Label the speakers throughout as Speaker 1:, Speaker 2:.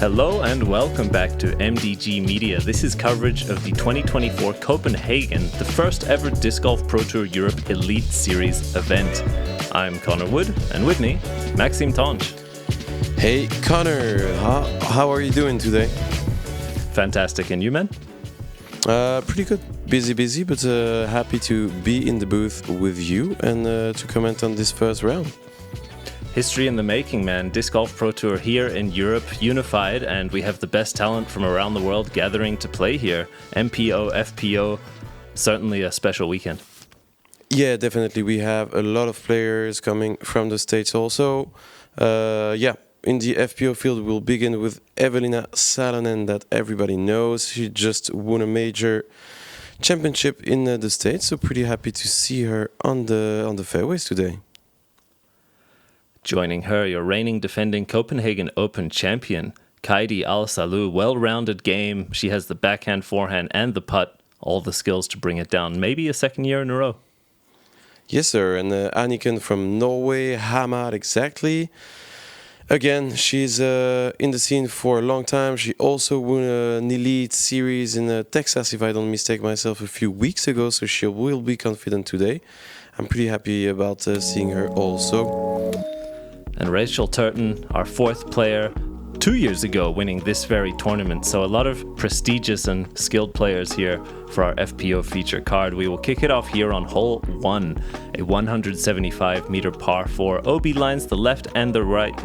Speaker 1: Hello and welcome back to MDG Media. This is coverage of the 2024 Copenhagen, the first ever Disc Golf Pro Tour Europe Elite Series event. I'm Connor Wood, and with me, Maxime Tanghe.
Speaker 2: Hey Connor, how are you doing today?
Speaker 1: Fantastic, and you, man?
Speaker 2: Pretty good. Busy, but happy to be in the booth with you and to comment on this first round.
Speaker 1: History in the making, man. Disc Golf Pro Tour here in Europe, unified, and we have the best talent from around the world gathering to play here. MPO, FPO, certainly a special weekend.
Speaker 2: Yeah, definitely. We have a lot of players coming from the States also. In the FPO field, we'll begin with Eveliina Salonen, that everybody knows. She just won a major championship in the States, so pretty happy to see her on the fairways today.
Speaker 1: Joining her, your reigning defending Copenhagen Open champion, Kaidi Allsalu. Well-rounded game. She has the backhand, forehand, and the putt. All the skills to bring it down. Maybe a second year in a row.
Speaker 2: Yes, sir. And Anniken from Norway, Hamar exactly. Again, she's in the scene for a long time. She also won an Elite Series in Texas, if I don't mistake myself, a few weeks ago. So she will be confident today. I'm pretty happy about seeing her also.
Speaker 1: And Rachel Turton, our fourth player, 2 years ago winning this very tournament. So a lot of prestigious and skilled players here for our FPO feature card. We will kick it off here on hole 1, a 175-meter par 4. OB lines the left and the right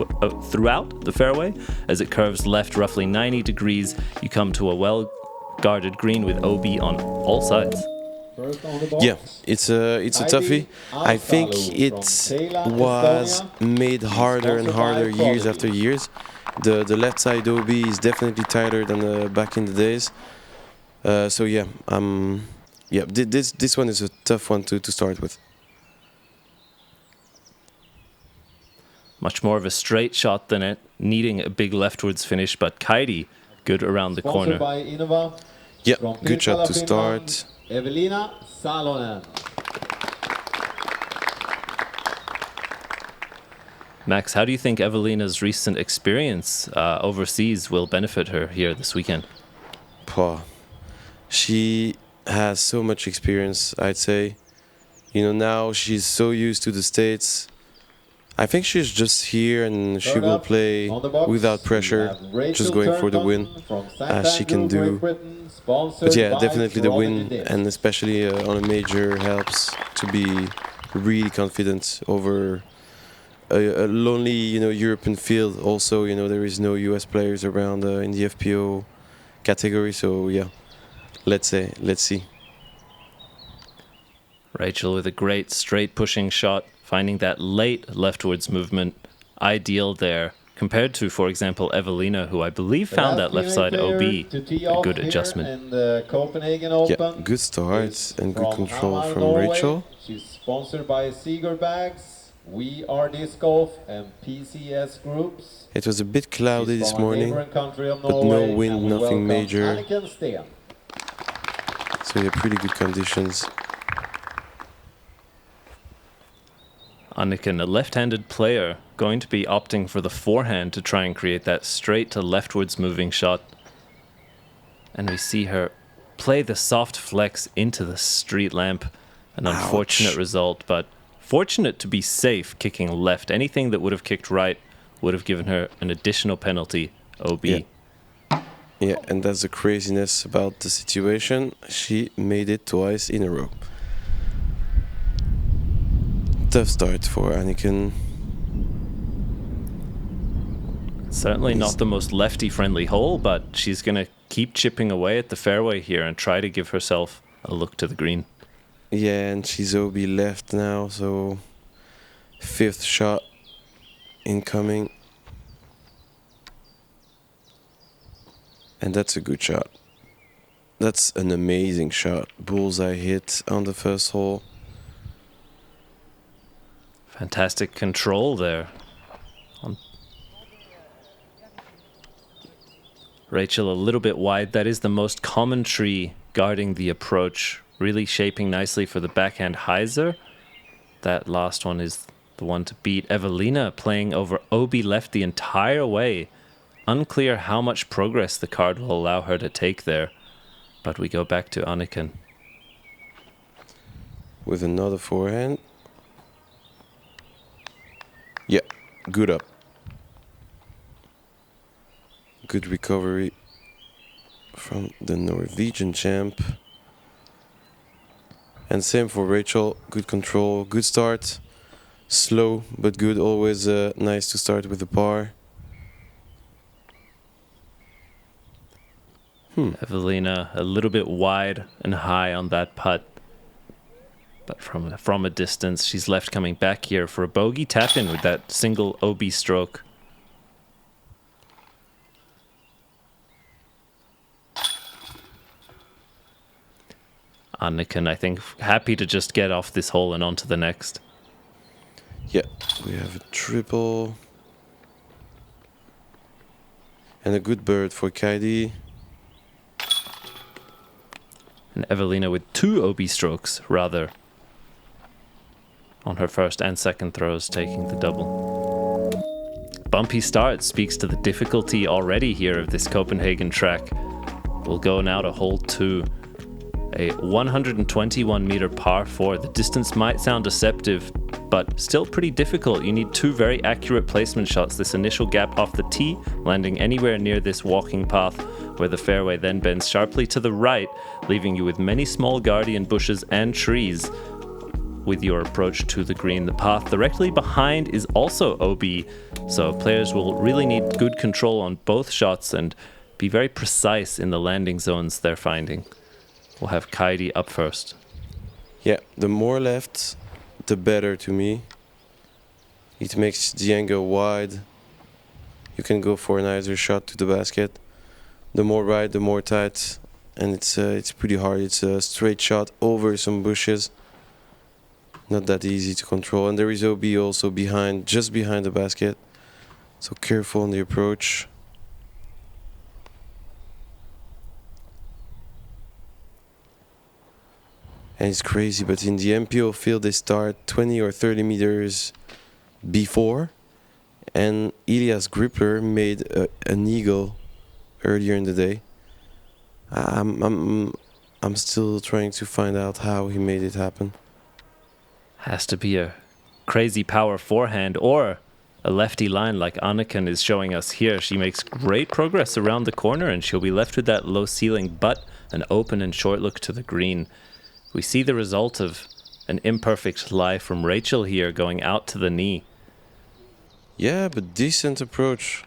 Speaker 1: throughout the fairway. As it curves left roughly 90 degrees, you come to a well-guarded green with OB on all sides.
Speaker 2: Yeah, it's a toughie. I think it was made harder and harder years after years. The left side OB is definitely tighter than back in the days. This one is a tough one to start with.
Speaker 1: Much more of a straight shot than it, needing a big leftwards finish, but Kaidi, good around the corner.
Speaker 2: Yeah, good shot to start.
Speaker 3: Eveliina Salonen.
Speaker 1: Max, how do you think Eveliina's recent experience overseas will benefit her here this weekend?
Speaker 2: She has so much experience, I'd say. Now she's so used to the States. I think she's just here and she will play without pressure, just going for the win, as she can do. But yeah, definitely the win, and especially on a major, helps to be really confident over a lonely, European field. Also, there is no US players around in the FPO category. So yeah, let's see.
Speaker 1: Rachel with a great straight pushing shot, finding that late leftwards movement ideal there. Compared to, for example, Eveliina, who I believe found that left side OB a good adjustment.
Speaker 3: In the Copenhagen Open.
Speaker 2: Yeah, good start and good control from Rachel.
Speaker 3: She's sponsored by Seagull Bags, We Are Disc Golf, and PCS Groups.
Speaker 2: It was a bit cloudy this morning, but no wind, nothing major.
Speaker 3: Anniken, Steen.
Speaker 2: So yeah, pretty good conditions.
Speaker 1: Anniken, a left-handed player, going to be opting for the forehand to try and create that straight to leftwards moving shot. And we see her play the soft flex into the street lamp. An unfortunate result, but fortunate to be safe kicking left. Anything that would have kicked right would have given her an additional penalty, OB.
Speaker 2: Yeah, and that's the craziness about the situation. She made it twice in a row. Tough start for Anniken.
Speaker 1: Certainly not the most lefty-friendly hole, but she's going to keep chipping away at the fairway here and try to give herself a look to the green.
Speaker 2: Yeah, and she's OB left now, so fifth shot incoming. And that's a good shot. That's an amazing shot. Bullseye hit on the first hole.
Speaker 1: Fantastic control there. Rachel a little bit wide. That is the most common tree guarding the approach. Really shaping nicely for the backhand hyzer. That last one is the one to beat. Eveliina playing over OB left the entire way. unclear how much progress the card will allow her to take there. But we go back to Anniken.
Speaker 2: With another forehand. Yeah, good up. Good recovery from the Norwegian champ. And same for Rachel. Good control, good start. Slow but good. Always nice to start with the par.
Speaker 1: Eveliina a little bit wide and high on that putt. But from a distance, she's left coming back here for a bogey tap-in with that single OB stroke. Anniken, I think, happy to just get off this hole and on to the next.
Speaker 2: Yeah, we have a triple. And a good bird for Kaidi.
Speaker 1: And Eveliina with 2 OB strokes, rather, on her first and second throws, taking the double. Bumpy start speaks to the difficulty already here of this Copenhagen track. We'll go now to hole 2. A 121-meter par 4. The distance might sound deceptive, but still pretty difficult. You need 2 very accurate placement shots. This initial gap off the tee, landing anywhere near this walking path, where the fairway then bends sharply to the right, leaving you with many small guardian bushes and trees with your approach to the green. The path directly behind is also OB, so players will really need good control on both shots and be very precise in the landing zones they're finding. We'll have Kaidi up first.
Speaker 2: Yeah, the more left, the better to me. It makes the angle wide. You can go for an either shot to the basket. The more right, the more tight, and it's pretty hard. It's a straight shot over some bushes. Not that easy to control. And there is OB also behind, just behind the basket. So careful on the approach. And it's crazy, but in the MPO field they start 20 or 30 meters before. And Elias Grippler made an eagle earlier in the day. I'm still trying to find out how he made it happen.
Speaker 1: Has to be a crazy power forehand or a lefty line like Anniken is showing us here. She makes great progress around the corner and she'll be left with that low ceiling but an open and short look to the green. We see the result of an imperfect lie from Rachel here going out to the knee.
Speaker 2: Yeah, but decent approach.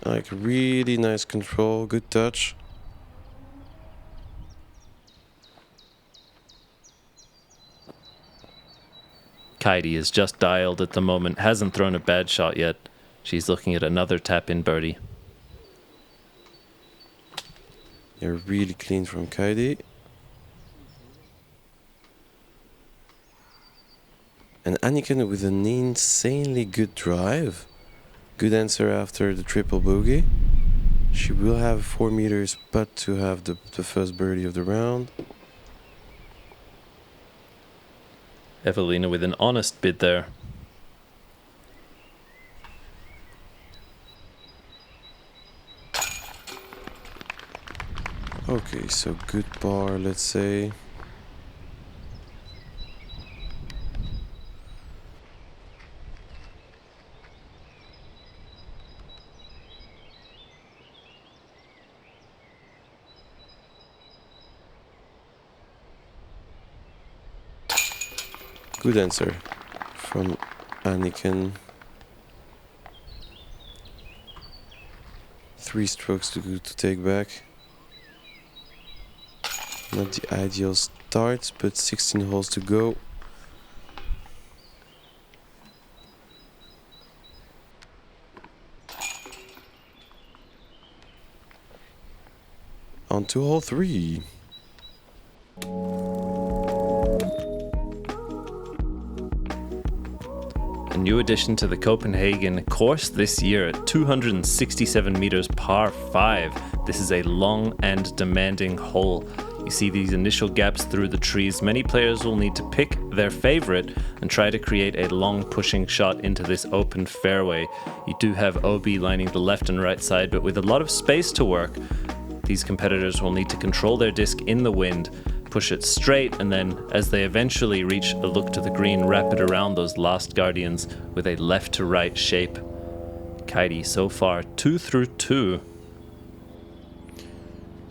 Speaker 2: Like really nice control, good touch.
Speaker 1: Kaidi is just dialed at the moment, hasn't thrown a bad shot yet. She's looking at another tap-in birdie.
Speaker 2: You're really clean from Kaidi. And Anniken with an insanely good drive. Good answer after the triple bogey. She will have 4 meters putt to have the first birdie of the round.
Speaker 1: Eveliina with an honest bid there.
Speaker 2: Okay, so good par, let's say. Good answer from Anniken. 3 strokes to take back. Not the ideal start, but 16 holes to go. On to hole 3.
Speaker 1: A new addition to the Copenhagen course this year at 267 meters par 5. This is a long and demanding hole. You see these initial gaps through the trees. Many players will need to pick their favorite and try to create a long pushing shot into this open fairway. You do have OB lining the left and right side, but with a lot of space to work, these competitors will need to control their disc in the wind, push it straight, and then as they eventually reach a look to the green, wrap it around those last guardians with a left to right shape. Kaidi so far 2 through 2.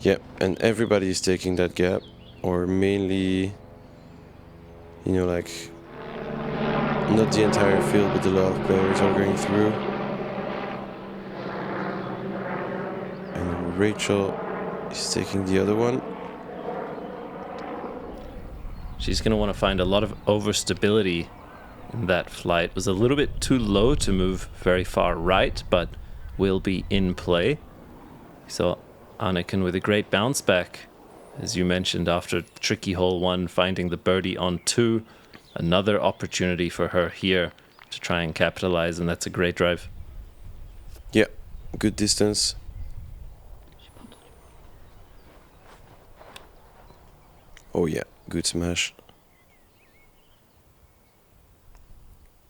Speaker 2: Yep, and everybody is taking that gap, or mainly, you know, like, not the entire field, but a lot of players are going through. And Rachel is taking the other one.
Speaker 1: She's going to want to find a lot of overstability in that flight. It was a little bit too low to move very far right, but will be in play. So Anniken with a great bounce back, as you mentioned, after tricky hole 1, finding the birdie on 2. Another opportunity for her here to try and capitalize, and that's a great drive.
Speaker 2: Yeah, good distance. Oh yeah, good smash.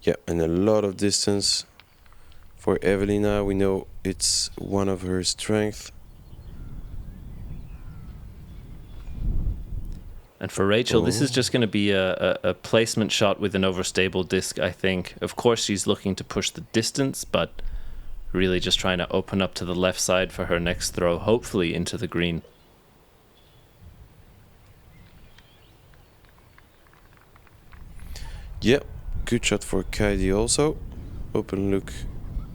Speaker 2: Yeah, and a lot of distance for Eveliina. We know it's one of her strengths.
Speaker 1: And for Rachel, this is just going to be a placement shot with an overstable disc, I think. Of course, she's looking to push the distance, but really just trying to open up to the left side for her next throw, hopefully into the green.
Speaker 2: Yep, good shot for Kaidi also. Open look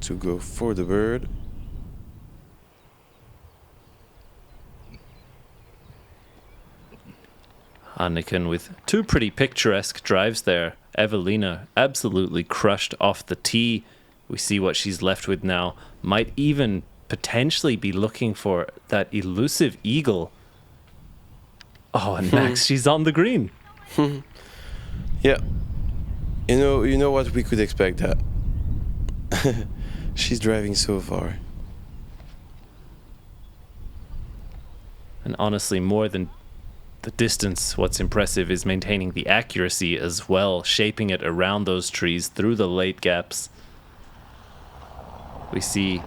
Speaker 2: to go for the bird.
Speaker 1: Anniken with 2 pretty picturesque drives there. Eveliina absolutely crushed off the tee. We see what she's left with now. Might even potentially be looking for that elusive eagle. Oh, and Max, she's on the green.
Speaker 2: Yeah. You know what, we could expect that. She's driving so far.
Speaker 1: And honestly, more than the distance, what's impressive is maintaining the accuracy as well, shaping it around those trees through the late gaps. We see,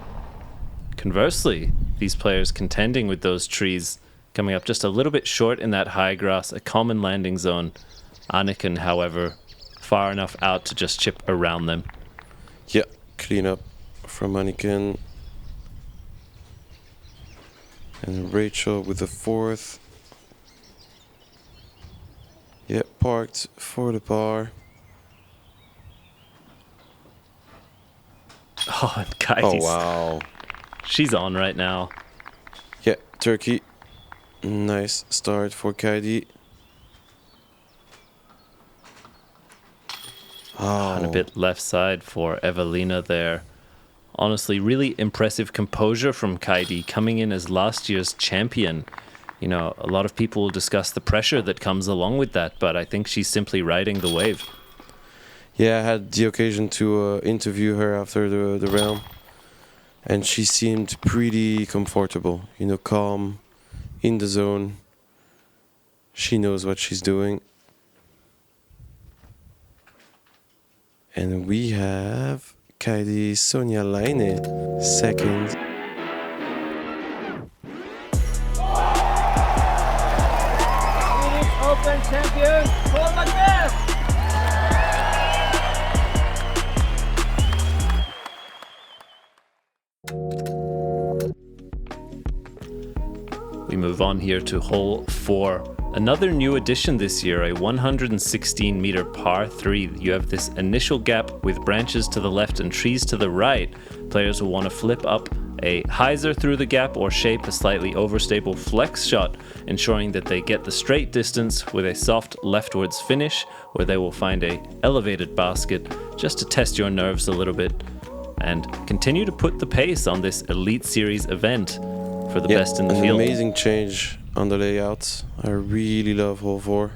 Speaker 1: conversely, these players contending with those trees, coming up just a little bit short in that high grass, a common landing zone. Anniken, however, far enough out to just chip around them.
Speaker 2: Yeah, clean up from Anniken. And Rachel with the 4th. Yeah, parked for the par.
Speaker 1: Oh, and Kaidi's,
Speaker 2: Oh, wow.
Speaker 1: she's on right now.
Speaker 2: Yeah, Turkey. Nice start for Kaidi. Oh.
Speaker 1: And a bit left side for Eveliina there. Honestly, really impressive composure from Kaidi, coming in as last year's champion. You know, a lot of people will discuss the pressure that comes along with that, but I think she's simply riding the wave.
Speaker 2: Yeah, I had the occasion to interview her after the round, and she seemed pretty comfortable, you know, calm, in the zone. She knows what she's doing. And we have Kaidi Sonja Laine, 2nd.
Speaker 4: Open champion, Copenhagen!
Speaker 1: We move on here to hole 4. Another new addition this year, a 116-meter par 3. You have this initial gap with branches to the left and trees to the right. Players will want to flip up a hyzer through the gap or shape a slightly overstable flex shot, ensuring that they get the straight distance with a soft leftwards finish, where they will find a elevated basket just to test your nerves a little bit and continue to put the pace on this Elite Series event for the best in the field.
Speaker 2: An amazing change on the layout. I really love hole 4.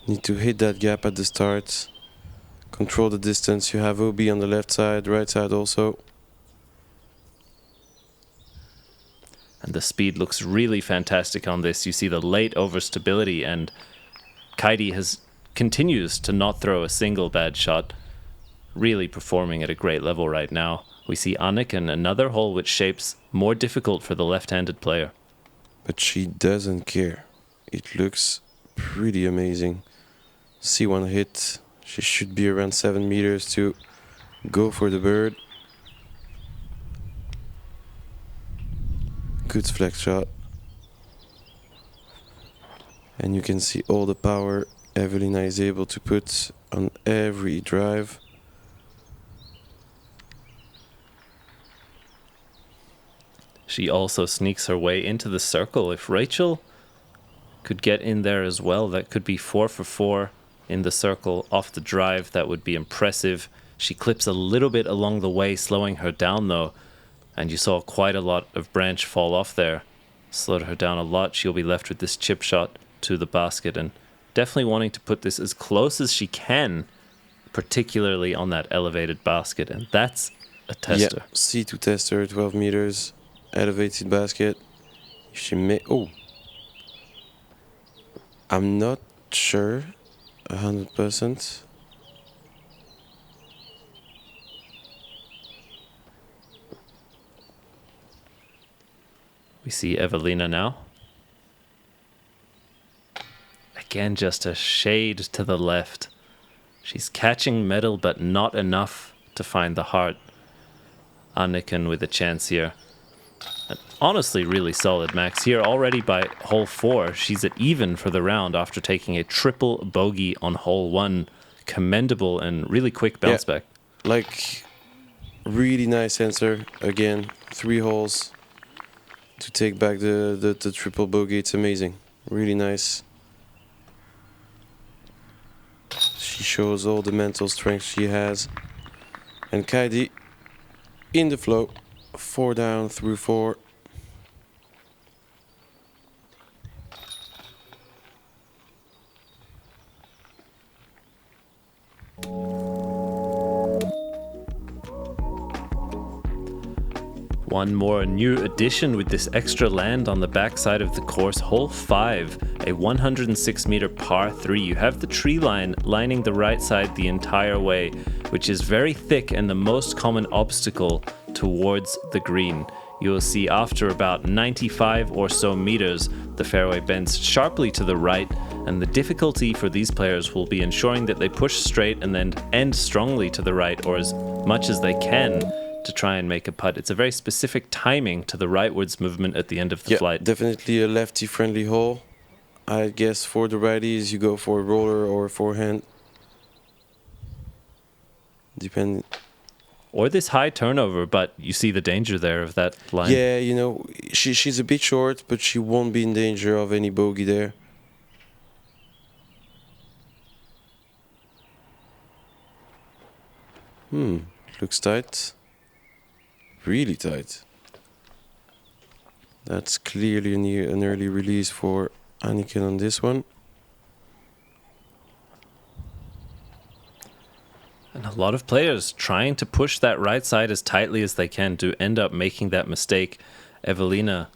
Speaker 2: Need to hit that gap at the start. Control the distance. You have OB on the left side, right side also.
Speaker 1: And the speed looks really fantastic on this. You see the late overstability, and Kaidi continues to not throw a single bad shot. Really performing at a great level right now. We see Anniken, another hole which shapes more difficult for the left-handed player.
Speaker 2: But she doesn't care. It looks pretty amazing. See one hit. She should be around 7 meters to go for the bird. Good flex shot. And you can see all the power Eveliina is able to put on every drive.
Speaker 1: She also sneaks her way into the circle. If Rachel could get in there as well, that could be 4 for 4 in the circle off the drive. That would be impressive. She clips a little bit along the way, slowing her down though. And you saw quite a lot of branch fall off there. Slowed her down a lot. She'll be left with this chip shot to the basket, and definitely wanting to put this as close as she can, particularly on that elevated basket. And that's a tester.
Speaker 2: Yeah, C2 tester, 12 meters, elevated basket. She may... Oh. I'm not sure 100%.
Speaker 1: We see Eveliina now. Again, just a shade to the left. She's catching metal, but not enough to find the heart. Anniken with a chance here. And honestly, really solid Max here. Already by hole 4, she's at even for the round after taking a triple bogey on hole 1. Commendable and really quick bounce back.
Speaker 2: Like, really nice answer. Again, 3 holes to take back the triple bogey. It's amazing. Really nice. She shows all the mental strength she has. And Kaidi in the flow. 4 down through 4.
Speaker 1: One more new addition with this extra land on the backside of the course. Hole 5, a 106-meter par 3. You have the tree line lining the right side the entire way, which is very thick and the most common obstacle towards the green. You will see after about 95 or so meters, the fairway bends sharply to the right, and the difficulty for these players will be ensuring that they push straight and then end strongly to the right, or as much as they can, to try and make a putt. It's a very specific timing to the rightwards movement at the end of the flight.
Speaker 2: Definitely a lefty-friendly hole. I guess for the righties, you go for a roller or a forehand. Depending.
Speaker 1: Or this high turnover, but you see the danger there of that line.
Speaker 2: Yeah, you know, she's a bit short, but she won't be in danger of any bogey there. Looks tight. Really tight. That's clearly an early release for Anniken on this one.
Speaker 1: And a lot of players trying to push that right side as tightly as they can to end up making that mistake. Eveliina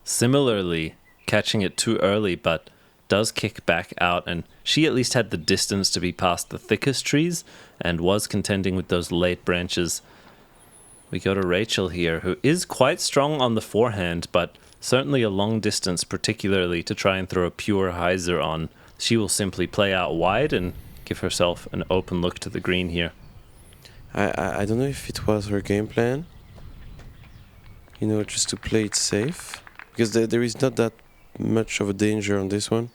Speaker 1: similarly catching it too early, but does kick back out, and she at least had the distance to be past the thickest trees and was contending with those late branches. We go to Rachel here, who is quite strong on the forehand, but certainly a long distance, particularly to try and throw a pure hyzer on. She will simply play out wide and give herself an open look to the green here.
Speaker 2: I don't know if it was her game plan, you know, just to play it safe, because there is not that much of a danger on this one.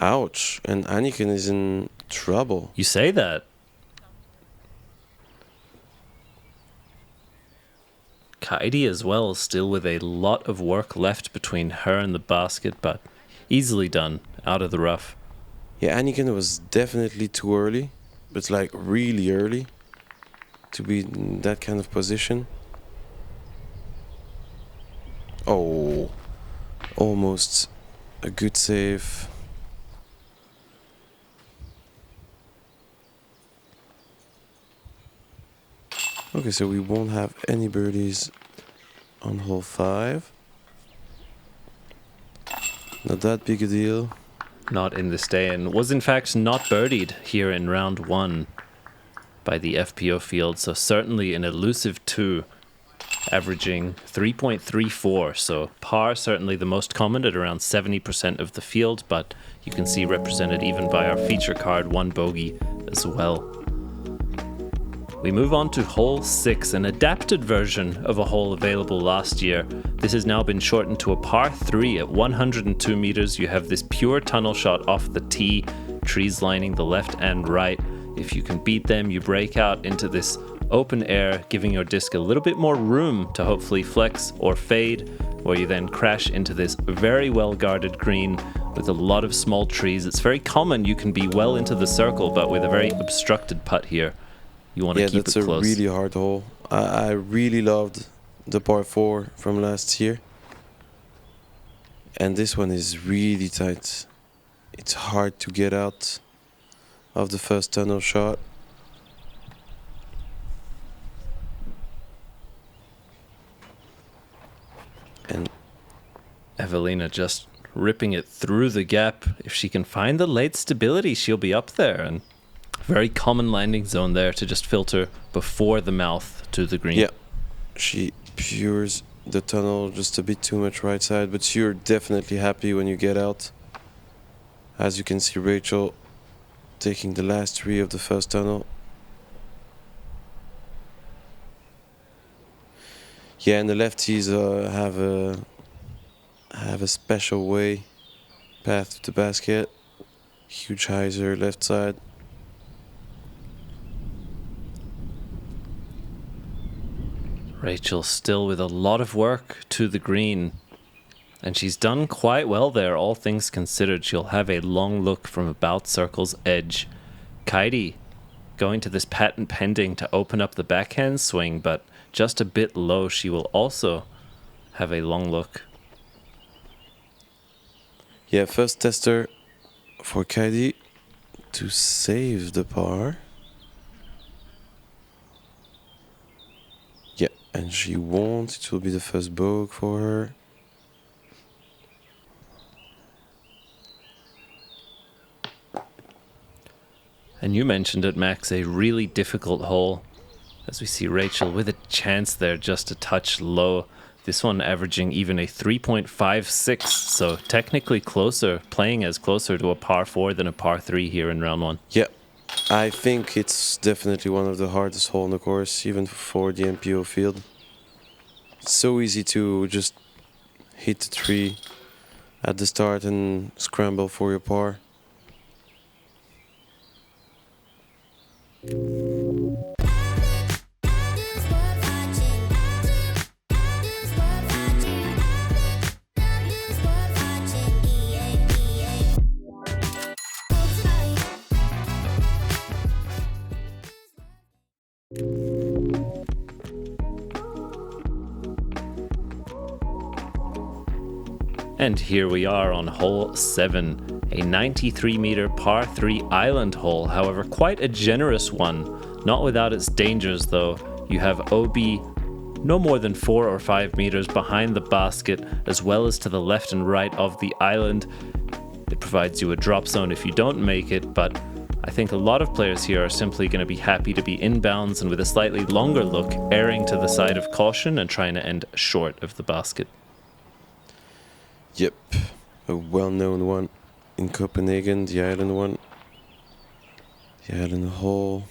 Speaker 2: Ouch, and Anniken is in trouble.
Speaker 1: You say that. Kaidi as well, still with a lot of work left between her and the basket, but easily done, out of the rough.
Speaker 2: Yeah, Anniken was definitely too early, but like really early to be in that kind of position. Oh, almost a good save. Okay, so we won't have any birdies on hole 5. Not that big a deal.
Speaker 1: Not in this day, and was in fact not birdied here in round 1 by the FPO field, so certainly an elusive 2, averaging 3.34, so par certainly the most common at around 70% of the field, but you can see represented even by our feature card 1 bogey as well. We move on to hole 6, an adapted version of a hole available last year. This has now been shortened to a par 3 at 102 meters. You have this pure tunnel shot off the tee, trees lining the left and right. If you can beat them, you break out into this open air, giving your disc a little bit more room to hopefully flex or fade, where you then crash into this very well guarded green with a lot of small trees. It's very common you can be well into the circle, but with a very obstructed putt here, you want to keep it close.
Speaker 2: Yeah, that's a really hard hole. I really loved the par 4 from last year. And this one is really tight. It's hard to get out of the first tunnel shot. And
Speaker 1: Eveliina just ripping it through the gap. If she can find the late stability, she'll be up there. And very common landing zone there to just filter before the mouth to the green.
Speaker 2: Yeah, she pures the tunnel just a bit too much right side, but you're definitely happy when you get out. As you can see, Rachel taking the last 3 of the first tunnel. Yeah, and the lefties have a special way path to the basket. Huge hyzer left side.
Speaker 1: Rachel still with a lot of work to the green, and she's done quite well there, all things considered. She'll have a long look from about circle's edge. Kaidi going to this patent pending to open up the backhand swing, but just a bit low. She will also have a long look.
Speaker 2: Yeah, first tester for Kaidi to save the par. Yeah, and she won't. It will be the first bogey for her.
Speaker 1: And you mentioned it, Max, a really difficult hole. As we see Rachel with a chance there, just a touch low. This one averaging even a 3.56, so technically closer, playing as closer to a par 4 than a par 3 here in round 1.
Speaker 2: Yeah, I think it's definitely one of the hardest holes on the course, even for the MPO field. It's so easy to just hit the tree at the start and scramble for your par.
Speaker 1: And here we are on hole 7, a 93-meter par 3 island hole, however quite a generous one, not without its dangers though. You have OB no more than 4 or 5 meters behind the basket, as well as to the left and right of the island. It provides you a drop zone if you don't make it, but I think a lot of players here are simply going to be happy to be inbounds and with a slightly longer look, erring to the side of caution and trying to end short of the basket.
Speaker 2: Yep, a well-known one in Copenhagen, the island one. The island hole.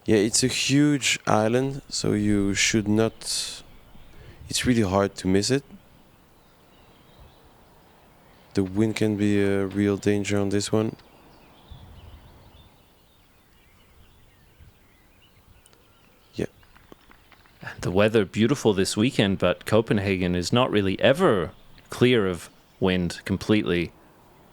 Speaker 2: Yeah, it's a huge island, so you should not... It's really hard to miss it. The wind can be a real danger on this one.
Speaker 1: The weather beautiful this weekend, but Copenhagen is not really ever clear of wind completely.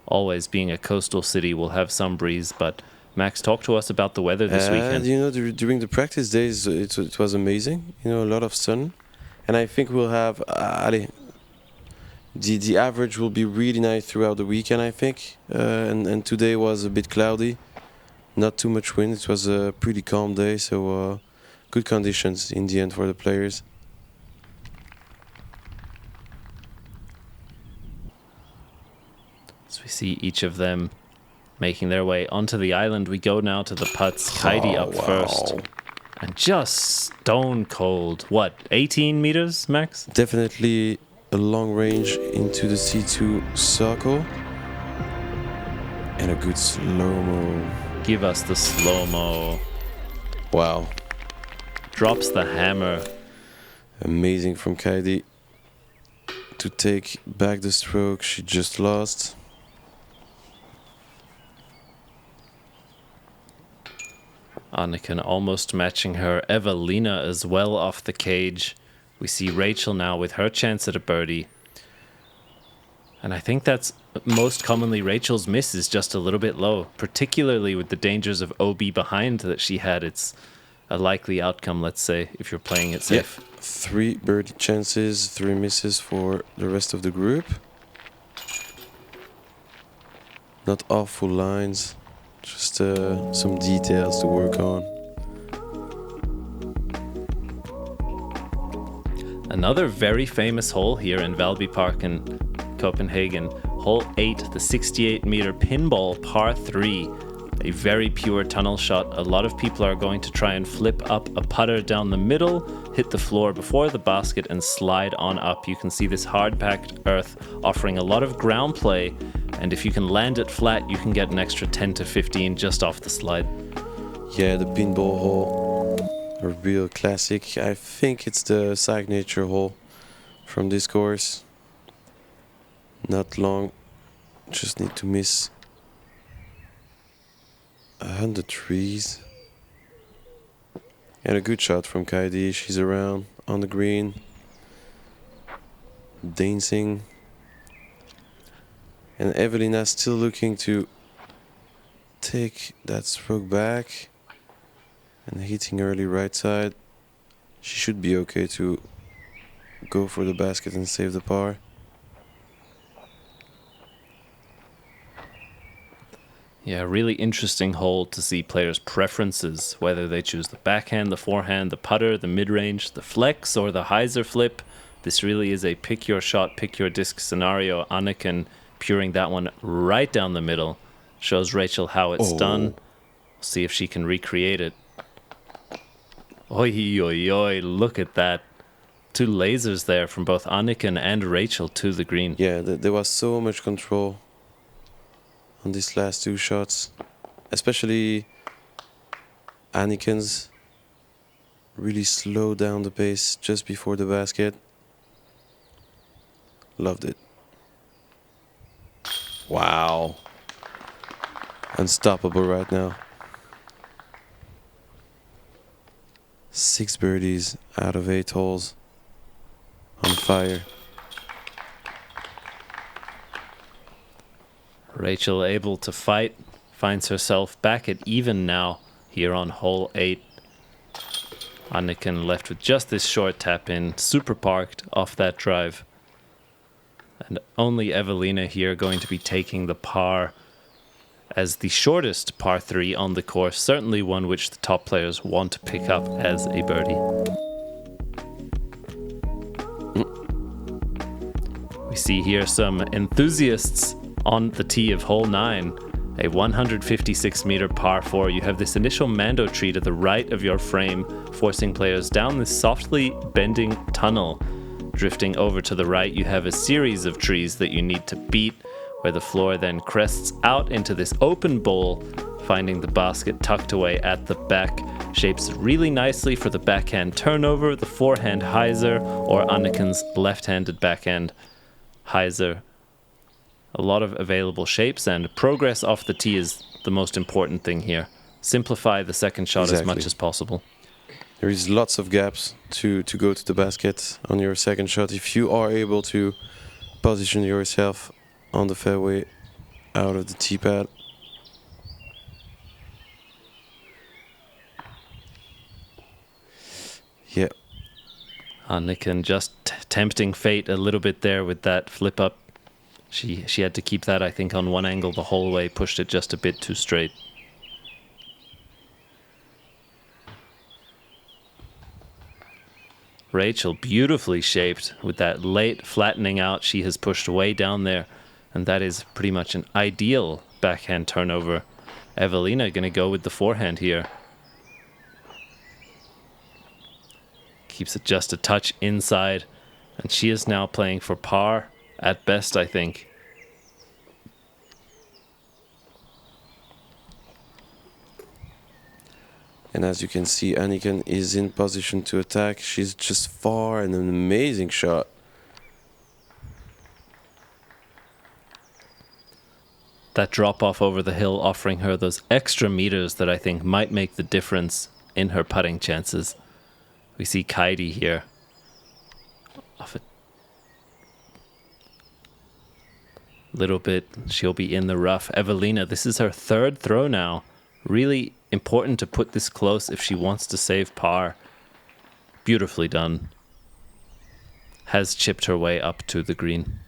Speaker 1: Always being a coastal city, will have some breeze. But Max, talk to us about the weather this weekend.
Speaker 2: You know, during the practice days, it was amazing. You know, a lot of sun, and I think we'll have the average will be really nice throughout the weekend. I think, and today was a bit cloudy, not too much wind. It was a pretty calm day, so. good conditions in the end for the players.
Speaker 1: So we see each of them making their way onto the island. We go now to the putts. Kaidi up first. And just stone cold. What, 18 meters, Max?
Speaker 2: Definitely a long range into the C2 circle. And a good slow-mo.
Speaker 1: Give us the slow-mo.
Speaker 2: Wow.
Speaker 1: Drops the hammer.
Speaker 2: Amazing from Kaidi to take back the stroke she just lost.
Speaker 1: Anniken almost matching her. Eveliina as well off the cage. We see Rachel now with her chance at a birdie. And I think that's most commonly Rachel's miss is just a little bit low, particularly with the dangers of OB behind that she had. It's a likely outcome, let's say, if you're playing it safe.
Speaker 2: Yeah. 3 birdie chances, 3 misses for the rest of the group. Not awful lines, just some details to work on.
Speaker 1: Another very famous hole here in Valby Park in Copenhagen. Hole 8, the 68-meter pinball par 3. A very pure tunnel shot. A lot of people are going to try and flip up a putter down the middle, hit the floor before the basket and slide on up. You can see this hard-packed earth offering a lot of ground play, and if you can land it flat, you can get an extra 10 to 15 just off the slide.
Speaker 2: Yeah, the pinball hole, a real classic. I think it's the signature hole from this course. Not long, just need to miss 100 trees. And a good shot from Kaidi. She's around on the green, dancing. And Eveliina still looking to take that stroke back and hitting early right side. She should be okay to go for the basket and save the par.
Speaker 1: Yeah, really interesting hole to see players' preferences, whether they choose the backhand, the forehand, the putter, the mid-range, the flex, or the hyzer flip. This really is a pick your shot, pick your disc scenario. Anniken puring that one right down the middle. Shows Rachel how it's done. We'll see if she can recreate it. Oi, oi, oi, look at that. 2 lasers there from both Anniken and Rachel to the green.
Speaker 2: Yeah, there was so much control on these last 2 shots, especially Anniken's. Really slowed down the pace just before the basket. Loved it. Wow. Unstoppable right now. 6 birdies out of 8 holes. On fire.
Speaker 1: Rachel able to fight, finds herself back at even now here on hole 8. Anniken left with just this short tap in, super parked off that drive. And only Eveliina here going to be taking the par as the shortest par 3 on the course, certainly one which the top players want to pick up as a birdie. We see here some enthusiasts on the tee of hole 9, a 156-meter par 4. You have this initial mando tree to the right of your frame, forcing players down this softly bending tunnel. Drifting over to the right, you have a series of trees that you need to beat, where the floor then crests out into this open bowl, finding the basket tucked away at the back. Shapes really nicely for the backhand turnover, the forehand hyzer, or Anniken's left-handed backhand hyzer. A lot of available shapes, and progress off the tee is the most important thing here. Simplify the second shot as much as possible.
Speaker 2: There is lots of gaps to go to the basket on your second shot if you are able to position yourself on the fairway out of the tee pad. Yeah.
Speaker 1: Anniken just tempting fate a little bit there with that flip up. She had to keep that, I think, on one angle the whole way, pushed it just a bit too straight. Rachel beautifully shaped with that late flattening out. She has pushed way down there, and that is pretty much an ideal backhand turnover. Eveliina going to go with the forehand here. Keeps it just a touch inside, and she is now playing for par at best, I think.
Speaker 2: And as you can see, Anniken is in position to attack. She's just far and an amazing shot.
Speaker 1: That drop off over the hill offering her those extra meters that I think might make the difference in her putting chances. We see Kaidi here. Off a little bit, she'll be in the rough. Eveliina, this is her third throw now. Really important to put this close if she wants to save par. Beautifully done. Has chipped her way up to the green.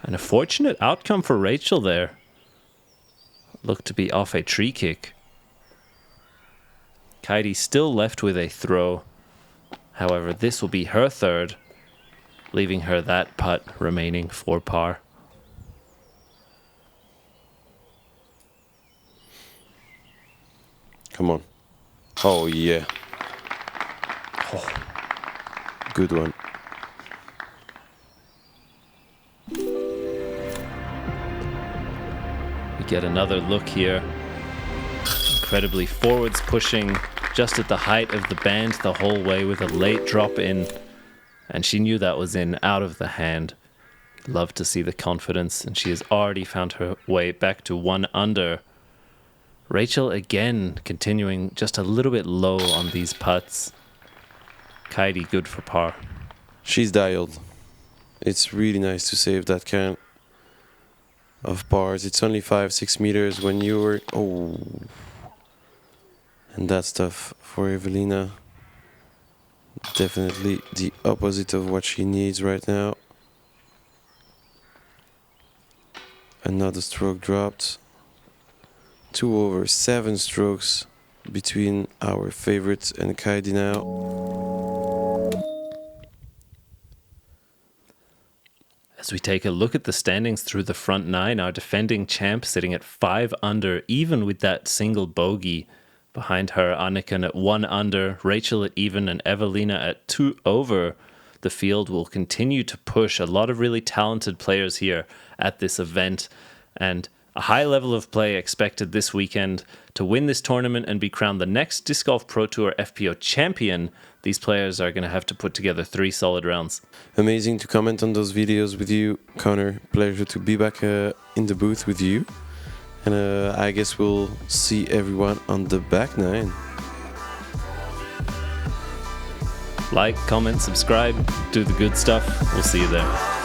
Speaker 1: And a fortunate outcome for Rachel there. Looked to be off a tree kick. Kaidi still left with a throw. However, this will be her third, leaving her that putt remaining for par.
Speaker 2: Come on. Oh, yeah. Oh, good one.
Speaker 1: We get another look here. Incredibly forwards pushing just at the height of the band the whole way with a late drop in. And she knew that was in, out of the hand. Love to see the confidence, and she has already found her way back to 1 under. Rachel again continuing just a little bit low on these putts. Kaidi good for par.
Speaker 2: She's dialed. It's really nice to save that kind of pars. It's only 5-6 meters when you were... Oh. And that's tough for Eveliina. Definitely the opposite of what she needs right now. Another stroke dropped. 2 over, 7 strokes between our favorites and Kaidi now.
Speaker 1: As we take a look at the standings through the front 9, our defending champ sitting at 5 under, even with that single bogey. Behind her, Anniken at 1 under, Rachel at even, and Eveliina at 2 over. The field will continue to push. A lot of really talented players here at this event, and a high level of play expected this weekend. To win this tournament and be crowned the next Disc Golf Pro Tour FPO champion, these players are going to have to put together 3 solid rounds.
Speaker 2: Amazing to comment on those videos with you, Connor. Pleasure to be back in the booth with you. And I guess we'll see everyone on the back 9.
Speaker 1: Like, comment, subscribe, do the good stuff. We'll see you there.